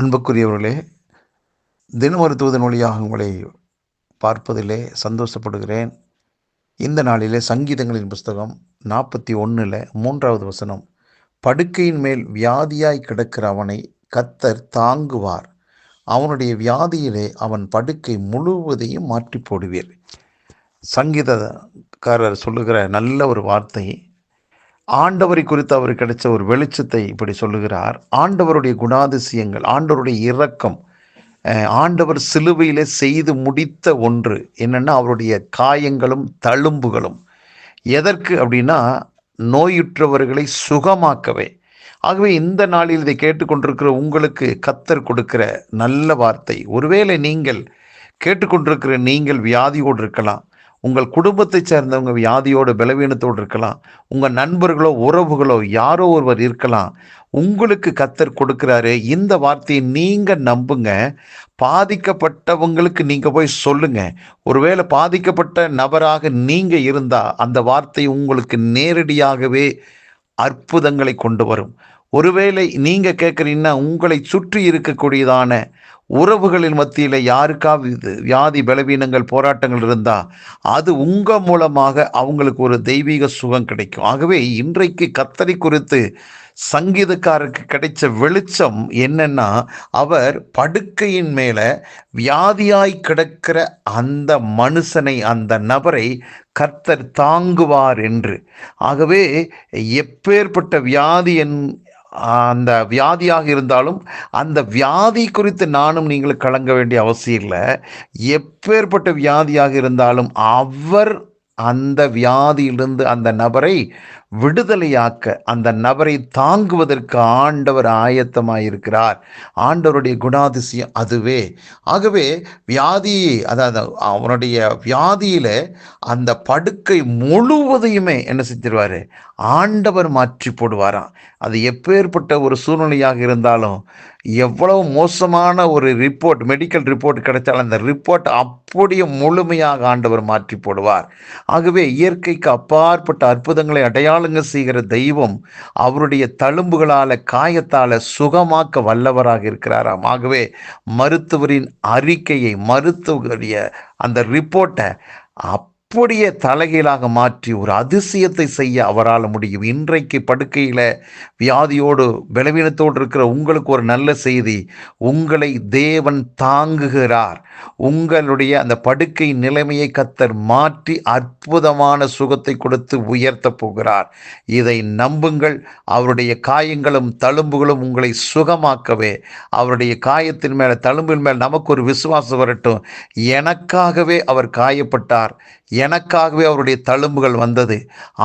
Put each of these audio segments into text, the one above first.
அன்புக்குரியவர்களே, தினமொரு தூதன் வழியாக உங்களை பார்ப்பதிலே சந்தோஷப்படுகிறேன். இந்த நாளிலே சங்கீதங்களின் புஸ்தகம் 41 3வது வசனம், படுக்கையின் மேல் வியாதியாய் கிடக்கிற அவனை கர்த்தர் தாங்குவார், அவனுடைய வியாதியிலே அவன் படுக்கை முழுவதையும் மாற்றி போடுவீர். சங்கீதக்காரர் சொல்லுகிற நல்ல ஒரு வார்த்தை. ஆண்டவரை குறித்து அவர் கிடைச்ச ஒரு வெளிச்சத்தை இப்படி சொல்லுகிறார். ஆண்டவருடைய குணாதிசயங்கள், ஆண்டவருடைய இரக்கம், ஆண்டவர் சிலுவையிலே செய்து முடித்த ஒன்று என்னன்னா அவருடைய காயங்களும் தழும்புகளும். எதற்கு அப்படின்னா நோயுற்றவர்களை சுகமாக்கவே. ஆகவே இந்த நாளில் இதை கேட்டுக்கொண்டிருக்கிற உங்களுக்கு கர்த்தர் கொடுக்கிற நல்ல வார்த்தை. ஒருவேளை நீங்கள் கேட்டுக்கொண்டிருக்கிற நீங்கள் வியாதியோடு இருக்கலாம், உங்கள் குடும்பத்தை சேர்ந்தவங்க வியாதியோடு பலவீனத்தோடு இருக்கலாம், உங்கள் நண்பர்களோ உறவுகளோ யாரோ ஒருவர் இருக்கலாம். உங்களுக்கு கர்த்தர் கொடுக்கிறாரு இந்த வார்த்தையை நீங்கள் நம்புங்க. பாதிக்கப்பட்டவங்களுக்கு நீங்கள் போய் சொல்லுங்க. ஒருவேளை பாதிக்கப்பட்ட நபராக நீங்கள் இருந்தால் அந்த வார்த்தை உங்களுக்கு நேரடியாகவே அற்புதங்களை கொண்டு வரும். ஒருவேளை நீங்கள் கேட்குறீங்கன்னா உங்களை சுற்றி இருக்கக்கூடியதான உறவுகளின் மத்தியில் யாருக்காவது வியாதி பலவீனங்கள் போராட்டங்கள் இருந்தால் அது உங்கள் மூலமாக அவங்களுக்கு ஒரு தெய்வீக சுகம் கிடைக்கும். ஆகவே இன்றைக்கு கர்த்தரை குறித்து சங்கீதக்காரருக்கு கிடைச்ச வெளிச்சம் என்னன்னா, அவர் படுக்கையின் மேலே வியாதியாய் கிடக்கிற அந்த மனுஷனை, அந்த நபரை கர்த்தர் தாங்குவார் என்று. ஆகவே எப்பேற்பட்ட வியாதி அந்த வியாதியாக இருந்தாலும் அந்த வியாதி குறித்து நானும் நீங்களும் கலங்க வேண்டிய அவசியம் இல்லை. எப்பேற்பட்ட வியாதியாக இருந்தாலும் அவர் அந்த வியாதியிலிருந்து அந்த நபரை விடுதலையாக்க, அந்த நபரை தாங்குவதற்கு ஆண்டவர் ஆயத்தமாயிருக்கிறார். ஆண்டவருடைய குணாதிசயம் அதுவே. ஆகவே வியாதி, அதாவது அவனுடைய வியாதியில அந்த படுக்கை முழுவதையுமே என்ன செஞ்சிருவாரு, ஆண்டவர் மாற்றி போடுவாராம். அது எப்பேற்பட்ட ஒரு சூழ்நிலையாக இருந்தாலும், எவ்வளவு மோசமான ஒரு ரிப்போர்ட், மெடிக்கல் ரிப்போர்ட் கிடைச்சாலும் அந்த ரிப்போர்ட் அப்படியே முழுமையாக ஆண்டவர் மாற்றி போடுவார். ஆகவே இயற்கைக்கு அப்பாற்பட்ட அற்புதங்களை அடையாளங்கள் செய்கிற தெய்வம் அவருடைய தழும்புகளால் காயத்தால் சுகமாக்க வல்லவராக இருக்கிறாராம். ஆகவே மருத்துவரின் அறிக்கையை, மருத்துவருடைய அந்த ரிப்போர்ட்டை அப்படியே தலைகீழாக மாற்றி ஒரு அதிசயத்தை செய்ய அவரால் முடியும். இன்றைக்கு படுக்கையில் வியாதியோடு பலவீனத்தோடு இருக்கிற உங்களுக்கு ஒரு நல்ல செய்தி, உங்களை தேவன் தாங்குகிறார். உங்களுடைய அந்த படுக்கை நிலைமையை கர்த்தர் மாற்றி அற்புதமான சுகத்தை கொடுத்து உயர்த்த போகிறார். இதை நம்புங்கள். அவருடைய காயங்களும் தழும்புகளும் உங்களை சுகமாக்கவே. அவருடைய காயத்தின் மேலே, தழும்பின் மேல் நமக்கு ஒரு விசுவாசம் வரட்டும். எனக்காகவே அவர் காயப்பட்டார், எனக்காகவே அவருடைய தழும்புகள் வந்தது.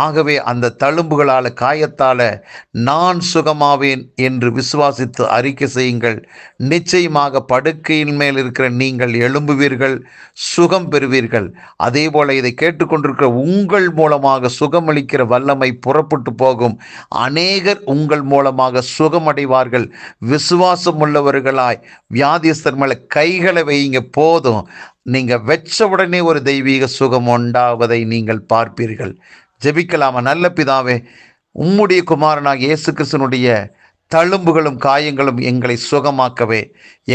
ஆகவே அந்த தழும்புகளால், காயத்தால் நான் சுகமாவேன் என்று விசுவாசித்து அறிக்கை செய்யுங்கள். நிச்சயமாக படுக்கையின் மேல் இருக்கிற நீங்கள் எழும்புவீர்கள், சுகம் பெறுவீர்கள். அதே போல இதை கேட்டுக்கொண்டிருக்கிற உங்கள் மூலமாக சுகமளிக்கிற வல்லமை புறப்பட்டு போகும். அநேகர் உங்கள் மூலமாக சுகமடைவார்கள். விசுவாசம் உள்ளவர்களாய் வியாதிஸ்தர் மேலே கைகளை வைங்க. போதும், நீங்கள் வெச்ச உடனே ஒரு தெய்வீக சுகம் உண்டாவதை நீங்கள் பார்ப்பீர்கள். ஜெபிக்கலாமா? நல்ல பிதாவே, உம்முடைய குமாரனாக இயேசு கிறிஸ்துனுடைய தழும்புகளும் காயங்களும் எங்களை சுகமாக்கவே,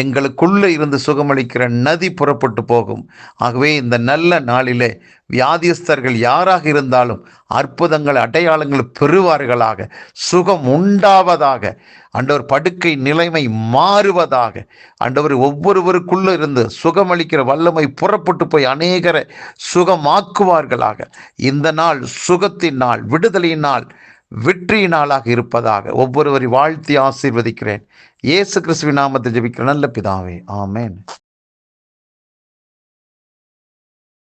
எங்களுக்குள்ளே இருந்து சுகமளிக்கிற நதி புறப்பட்டு போகும். ஆகவே இந்த நல்ல நாளிலே வியாதியஸ்தர்கள் யாராக இருந்தாலும் அற்புதங்கள் அடையாளங்கள் பெறுவார்களாக, சுகம் உண்டாவதாக. ஆண்டவர் படுக்கை நிலைமை மாறுவதாக. ஆண்டவர் ஒவ்வொருவருக்குள்ளே இருந்து சுகமளிக்கிற வல்லமை புறப்பட்டு போய் அநேகரை சுகமாக்குவார்களாக. இந்த நாள் சுகத்தின் நாள், விடுதலையின் நாள், வெற்றியினாளாக இருப்பதாக ஒவ்வொருவரை வாழ்த்தி ஆசீர்வதிக்கிறேன். இயேசு கிறிஸ்துவின் நாமத்தில் ஜெபிக்கிற நல்ல பிதாவே, ஆமென்.